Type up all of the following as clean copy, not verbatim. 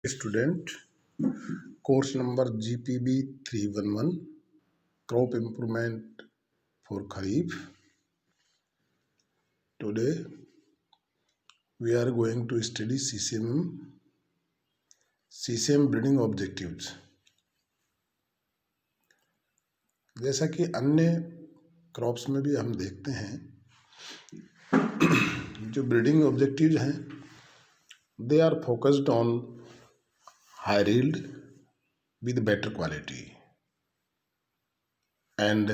Student, course number GPB 311, crop improvement for Kharif. Today we are going to study CCM breeding objectives. जैसा कि अन्य crops में भी हम देखते हैं, जो ब्रीडिंग ऑब्जेक्टिव्स हैं, they are focused on higher yield with better quality and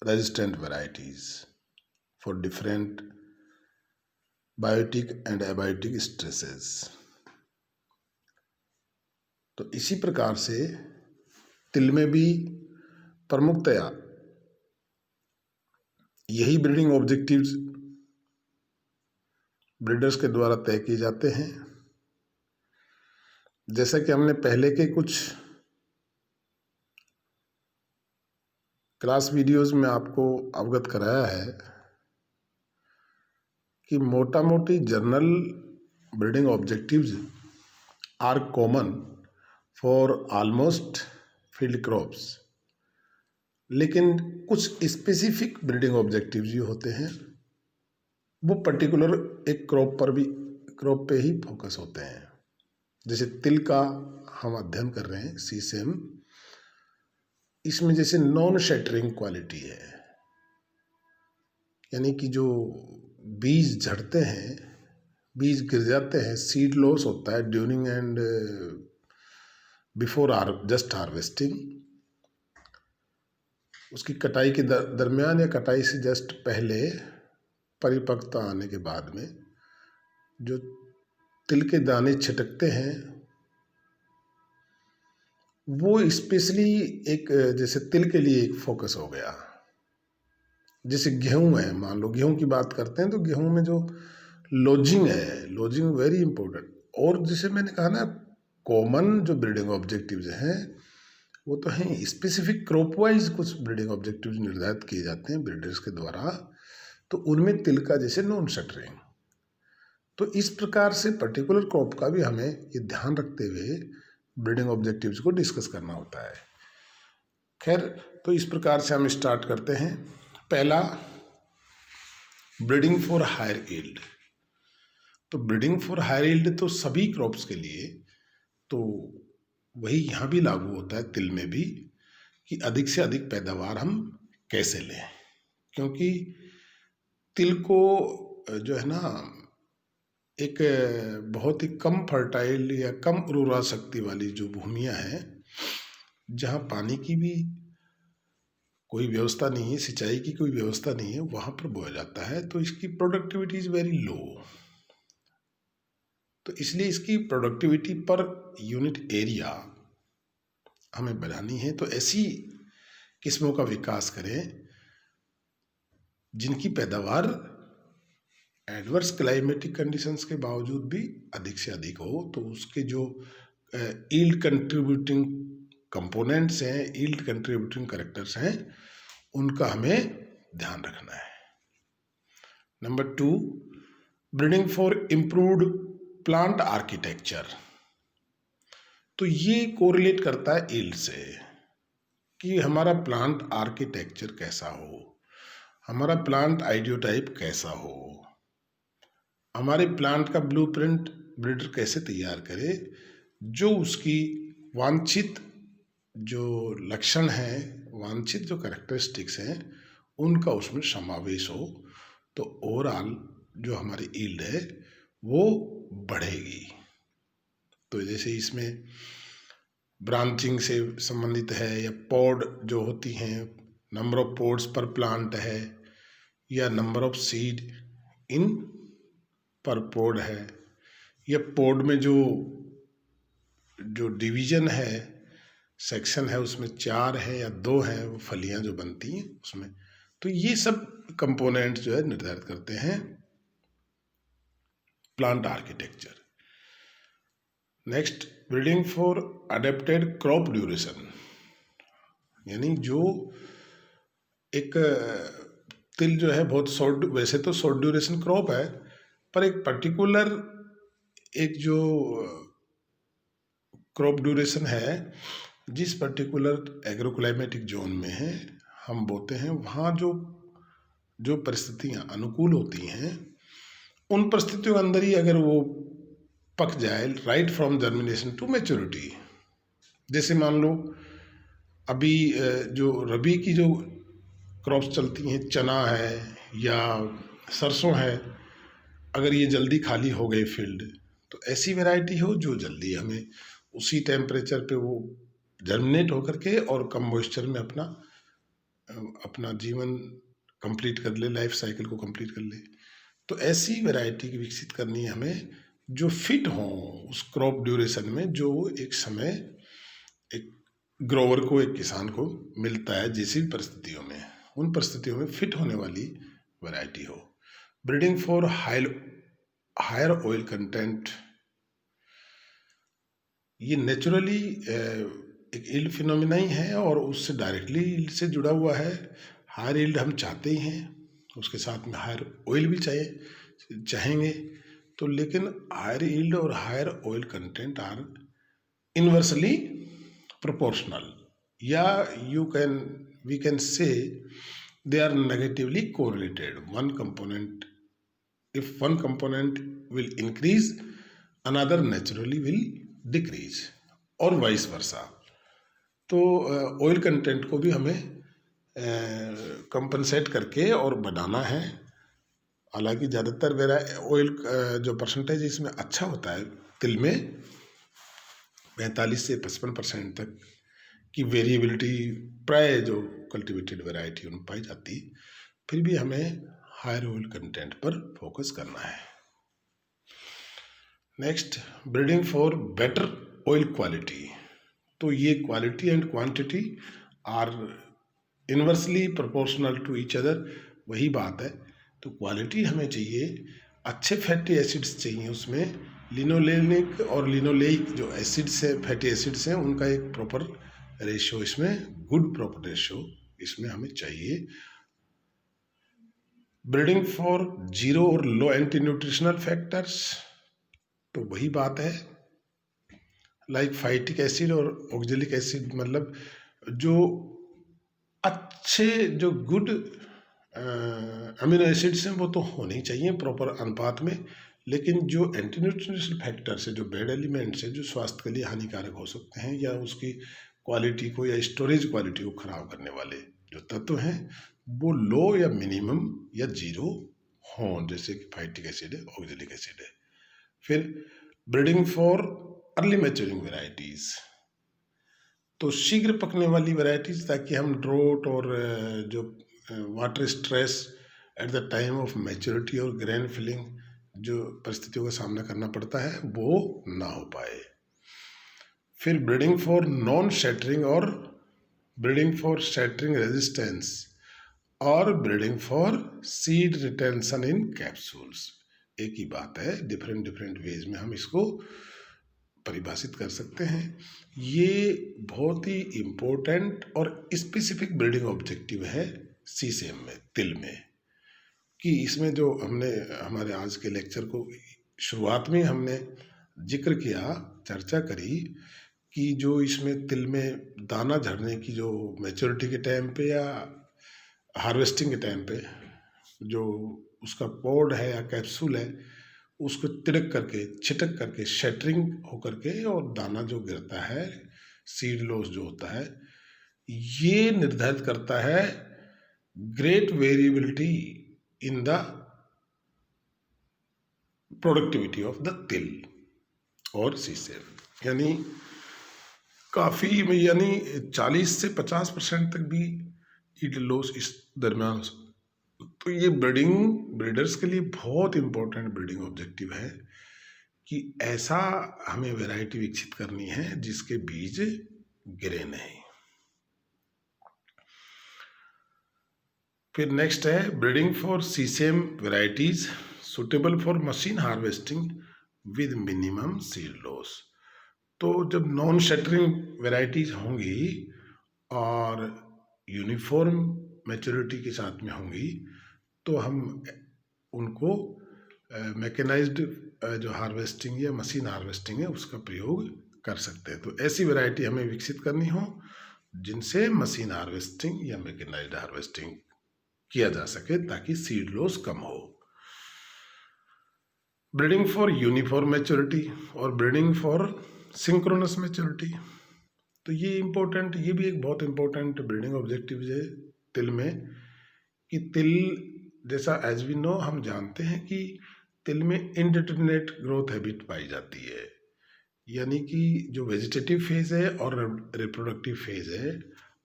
resistant varieties for different biotic and abiotic stresses. तो इसी प्रकार से तिल में भी प्रमुखतया यही ब्रीडिंग ऑब्जेक्टिव्स ब्रीडर्स के द्वारा तय किए जाते हैं। जैसा कि हमने पहले के कुछ क्लास वीडियोस में आपको अवगत कराया है कि मोटा मोटी general breeding objectives are common for almost field crops, लेकिन कुछ स्पेसिफिक ब्रीडिंग ऑब्जेक्टिव्स जो होते हैं वो पर्टिकुलर एक क्रॉप पे ही फोकस होते हैं। जैसे तिल का हम अध्ययन कर रहे हैं CCM, इसमें जैसे नॉन शैटरिंग क्वालिटी है, यानी कि जो बीज झड़ते हैं, बीज गिर जाते हैं, सीड लॉस होता है during and before just harvesting, उसकी कटाई के दरमियान या कटाई से जस्ट पहले परिपक्वता आने के बाद में जो तिल के दाने छिटकते हैं, वो स्पेशली एक जैसे तिल के लिए एक फोकस हो गया। जैसे गेहूं है, मान लो गेहूं की बात करते हैं तो गेहूं में जो लॉजिंग है, लॉजिंग वेरी इंपॉर्टेंट। और जैसे मैंने कहा ना, कॉमन जो ब्रीडिंग ऑब्जेक्टिव्स हैं वो तो हैं, स्पेसिफिक क्रॉप वाइज कुछ ब्रीडिंग ऑब्जेक्टिव्स निर्धारित किए जाते हैं ब्रीडर्स के द्वारा। तो उनमें तिल का जैसे नॉन शटरिंग, तो इस प्रकार से पर्टिकुलर क्रॉप का भी हमें ये ध्यान रखते हुए ब्रीडिंग ऑब्जेक्टिव्स को डिस्कस करना होता है। खैर, तो इस प्रकार से हम स्टार्ट करते हैं। पहला, ब्रीडिंग फॉर हायर यील्ड। तो ब्रीडिंग फॉर हायर यील्ड तो सभी क्रॉप्स के लिए, तो वही यहाँ भी लागू होता है तिल में भी, कि अधिक से अधिक पैदावार हम कैसे लें। क्योंकि तिल को जो है ना, एक बहुत ही कम फर्टाइल या कम उर्वरा शक्ति वाली जो भूमियाँ हैं, जहाँ पानी की भी कोई व्यवस्था नहीं है, सिंचाई की कोई व्यवस्था नहीं है, वहाँ पर बोया जाता है। तो इसकी प्रोडक्टिविटी इज़ वेरी लो। तो इसलिए इसकी प्रोडक्टिविटी पर यूनिट एरिया हमें बढ़ानी है। तो ऐसी किस्मों का विकास करें जिनकी पैदावार एडवर्स क्लाइमेटिक कंडीशंस के बावजूद भी अधिक से अधिक हो। तो उसके जो यील्ड कंट्रीब्यूटिंग कंपोनेंट्स हैं, यील्ड कंट्रीब्यूटिंग कैरेक्टर्स हैं, उनका हमें ध्यान रखना है। Number 2, breeding for improved plant architecture. तो ये कोरिलेट करता है यील्ड से कि हमारा प्लांट आर्किटेक्चर कैसा हो, हमारा प्लांट आइडियोटाइप कैसा हो, हमारे प्लांट का ब्लूप्रिंट ब्रीडर कैसे तैयार करे, जो उसकी वांछित जो लक्षण हैं, वांछित जो कैरेक्टरिस्टिक्स हैं, उनका उसमें समावेश हो। तो ओवरऑल जो हमारी यील्ड है वो बढ़ेगी। तो जैसे इसमें ब्रांचिंग से संबंधित है, या पॉड जो होती हैं, नंबर ऑफ पॉड्स पर प्लांट है, या नंबर ऑफ सीड इन पर पॉड है, या पॉड में जो डिवीजन है, सेक्शन है, उसमें 4 है या 2 है, वो फलियां जो बनती हैं उसमें। तो ये सब कंपोनेंट्स जो है निर्धारित करते हैं plant architecture. Next, breeding for adapted crop duration, यानी जो एक तिल जो है बहुत शॉर्ट, वैसे तो शॉर्ट ड्यूरेशन क्रॉप है, पर एक पर्टिकुलर एक जो क्रॉप ड्यूरेशन है जिस पर्टिकुलर एग्रोक्लाइमेटिक जोन में है हम बोते हैं, वहाँ जो जो परिस्थितियाँ अनुकूल होती हैं उन परिस्थितियों के अंदर ही अगर वो पक जाए, right from germination to maturity. जैसे मान लो अभी जो रबी की जो क्रॉप्स चलती हैं, चना है या सरसों है, अगर ये जल्दी खाली हो गई फील्ड तो ऐसी वैरायटी हो जो जल्दी हमें उसी टेम्परेचर पे वो जर्मिनेट होकर के और कम मॉइस्चर में अपना अपना जीवन कंप्लीट कर ले, लाइफ साइकिल को कंप्लीट कर ले। तो ऐसी वैरायटी की विकसित करनी है हमें जो फिट हो उस क्रॉप ड्यूरेशन में, जो एक समय एक ग्रोवर को, एक किसान को मिलता है जिस भी परिस्थितियों में, उन परिस्थितियों में फिट होने वाली वैरायटी हो। Breeding for higher oil content, ये नेचुरली एक यील्ड फिनोमिना ही है और उससे डायरेक्टली यील्ड से जुड़ा हुआ है। हायर यील्ड हम चाहते ही हैं, उसके साथ में हायर ऑयल भी चाहेंगे तो, लेकिन हायर यील्ड और higher oil content are inversely proportional, we can say they are negatively correlated. If one component will increase, another naturally will decrease और वाइस वर्सा। तो ऑयल कंटेंट को भी हमें कंपनसेट करके और बढ़ाना है। हालांकि ज़्यादातर ऑयल जो परसेंटेज इसमें अच्छा होता है तिल में 45 से 55% तक की वेरिएबिलिटी प्राय जो कल्टीवेटेड वैरायटी उनमें पाई जाती, फिर भी हमें हायर ऑयल कंटेंट पर फोकस करना है। Next, breeding for better oil quality. तो ये quality and quantity are inversely proportional to each other, वही बात है। तो क्वालिटी हमें चाहिए, अच्छे फैटी एसिड्स चाहिए उसमें, लिनोलेनिक और लिनोलेइक जो एसिड्स है, फैटी एसिड्स हैं, उनका एक प्रॉपर रेशियो इसमें, गुड प्रॉपर रेशियो इसमें हमें चाहिए। ब्रीडिंग फॉर जीरो और लो एंटी न्यूट्रिशनल फैक्टर्स, तो वही बात है, लाइक फाइटिक एसिड और ऑक्जेलिक एसिड, मतलब जो अच्छे जो गुड अमीनो एसिड्स हैं वो तो होने ही चाहिए प्रॉपर अनुपात में, लेकिन जो एंटी न्यूट्रिशनल फैक्टर्स है, जो बैड एलिमेंट्स हैं, जो स्वास्थ्य के लिए हानिकारक हो सकते हैं या उसकी क्वालिटी को या स्टोरेज क्वालिटी को खराब करने वाले जो तत्व हैं, वो लो या मिनिमम या जीरो हों, जैसे कि फाइटिक एसिड है, ऑक्जेलिक एसिड है। फिर breeding for early maturing varieties, तो शीघ्र पकने वाली वेराइटीज, ताकि हम ड्रोट और जो water stress at the time of maturity और ग्रेन फिलिंग जो परिस्थितियों का सामना करना पड़ता है वो ना हो पाए। फिर ब्रीडिंग फॉर नॉन शैटरिंग और ब्रीडिंग फॉर शैटरिंग रेजिस्टेंस और breeding for seed retention in capsules. एक ही बात है, डिफरेंट वेज में हम इसको परिभाषित कर सकते हैं। ये बहुत ही इम्पोर्टेंट और स्पेसिफिक ब्रीडिंग ऑब्जेक्टिव है सीसेम में, तिल में, कि इसमें जो हमने हमारे आज के लेक्चर को शुरुआत में हमने जिक्र किया, चर्चा करी कि जो इसमें तिल में दाना झड़ने की जो मैच्योरिटी के टाइम पे या हार्वेस्टिंग के टाइम पे जो उसका पॉड है या कैप्सूल है, उसको छिटक करके शैटरिंग होकर के और दाना जो गिरता है, सीड लॉस जो होता है, ये निर्धारित करता है great variability in the productivity of the तिल और सीसेम। यानी काफ़ी, यानी 40 से 50% तक भी ईल्ड लॉस इस दरम्यान। तो ये ब्रीडर्स के लिए बहुत इंपॉर्टेंट ब्रीडिंग ऑब्जेक्टिव है कि ऐसा हमें वैरायटी विकसित करनी है जिसके बीज गिरे नहीं। फिर नेक्स्ट है breeding for sesame varieties suitable for machine harvesting with minimum seed loss. तो जब नॉन शटरिंग वैरायटीज होंगी और यूनिफॉर्म मैच्योरिटी के साथ में होंगी तो हम उनको मैकेनाइज्ड जो हार्वेस्टिंग या मशीन हार्वेस्टिंग है उसका प्रयोग कर सकते हैं। तो ऐसी वैरायटी हमें विकसित करनी हो जिनसे मशीन हार्वेस्टिंग या मैकेनाइज्ड हार्वेस्टिंग किया जा सके ताकि सीड लॉस कम हो। ब्रीडिंग फॉर यूनिफॉर्म मैच्योरिटी और ब्रीडिंग फॉर सिंक्रोनस मैच्योरिटी, तो ये इम्पोर्टेंट, ये भी एक बहुत इम्पोर्टेंट ब्रीडिंग ऑब्जेक्टिव है तिल में, कि तिल जैसा एज वी नो हम जानते हैं कि तिल में इंडिटरमिनेट ग्रोथ हैबिट पाई जाती है, यानी कि जो वेजिटेटिव फेज है और रिप्रोडक्टिव फेज है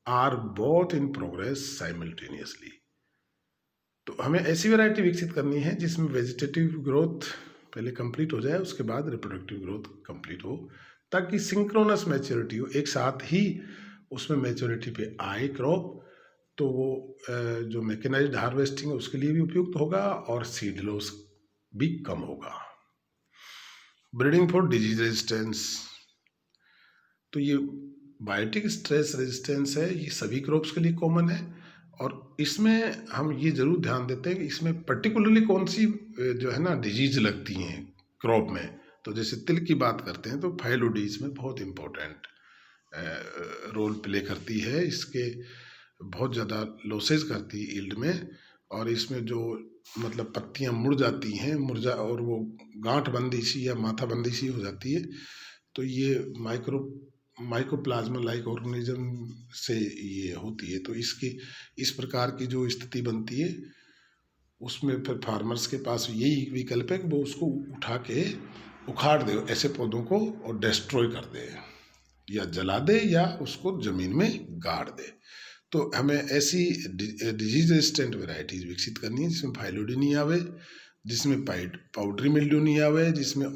are both in progress simultaneously. तो हमें ऐसी वैरायटी विकसित करनी है जिसमें वेजिटेटिव ग्रोथ पहले कंप्लीट हो जाए, उसके बाद रिप्रोडक्टिव ग्रोथ कंप्लीट हो, ताकि सिंक्रोनस मैच्योरिटी हो, एक साथ ही उसमें मैच्योरिटी पे आए क्रॉप। तो वो जो मैकेनाइज्ड हार्वेस्टिंग है उसके लिए भी उपयुक्त होगा और सीड लॉस भी कम होगा। ब्रीडिंग फॉर डिजीज रेजिस्टेंस, तो ये बायोटिक स्ट्रेस रेजिस्टेंस है, ये सभी क्रॉप्स के लिए कॉमन है और इसमें हम ये जरूर ध्यान देते हैं कि इसमें पर्टिकुलरली कौन सी जो है ना डिजीज लगती हैं क्रॉप में। तो जैसे तिल की बात करते हैं तो फाइलोडीज में बहुत इम्पोर्टेंट रोल प्ले करती है, इसके बहुत ज़्यादा लॉसेज करती है ईल्ड में, और इसमें जो मतलब पत्तियां मुड़ जाती हैं, मुरझा और वो गांठ बंदी सी या माथा बंदी सी हो जाती है, तो ये माइकोप्लाज्मा लाइक ऑर्गेनिज्म से ये होती है। तो इसकी इस प्रकार की जो स्थिति बनती है उसमें फिर फार्मर्स के पास यही विकल्प है कि वो उसको उठा के उखाड़ दे ऐसे पौधों को और डिस्ट्रॉय कर दे, या जला दे या उसको जमीन में गाड़ दे। तो हमें ऐसी डिजीज रेजिस्टेंट वेराइटीज विकसित करनी है जिसमें फाइलोडी नहीं आवे, जिसमें पाउडरी मिल्ड्यू नहीं आवे, जिसमें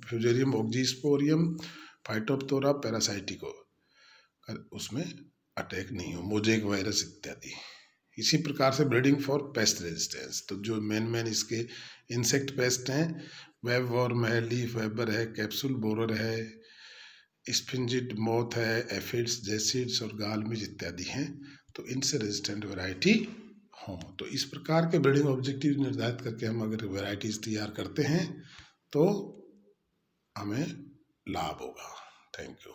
फ्यूजेरियम ऑक्जीस्पोरियम फाइटोप्थोरा पैरासाइटिको उसमें अटैक नहीं हो, मोजेक वायरस इत्यादि। इसी प्रकार से ब्रीडिंग फॉर पेस्ट रेजिस्टेंस, तो जो मेन इसके इंसेक्ट पेस्ट हैं वेब वॉर्म है, लीफ वेबर है, कैप्सूल बोरर है, स्पिंजिड मॉथ है, एफिड्स, जेसिड्स और गालमिज इत्यादि हैं। तो इनसे रेजिस्टेंट वैरायटी हों, तो इस प्रकार के ब्रीडिंग ऑब्जेक्टिव निर्धारित करके हम अगर वैरायटीज तैयार करते हैं तो हमें लाभ होगा। Thank you.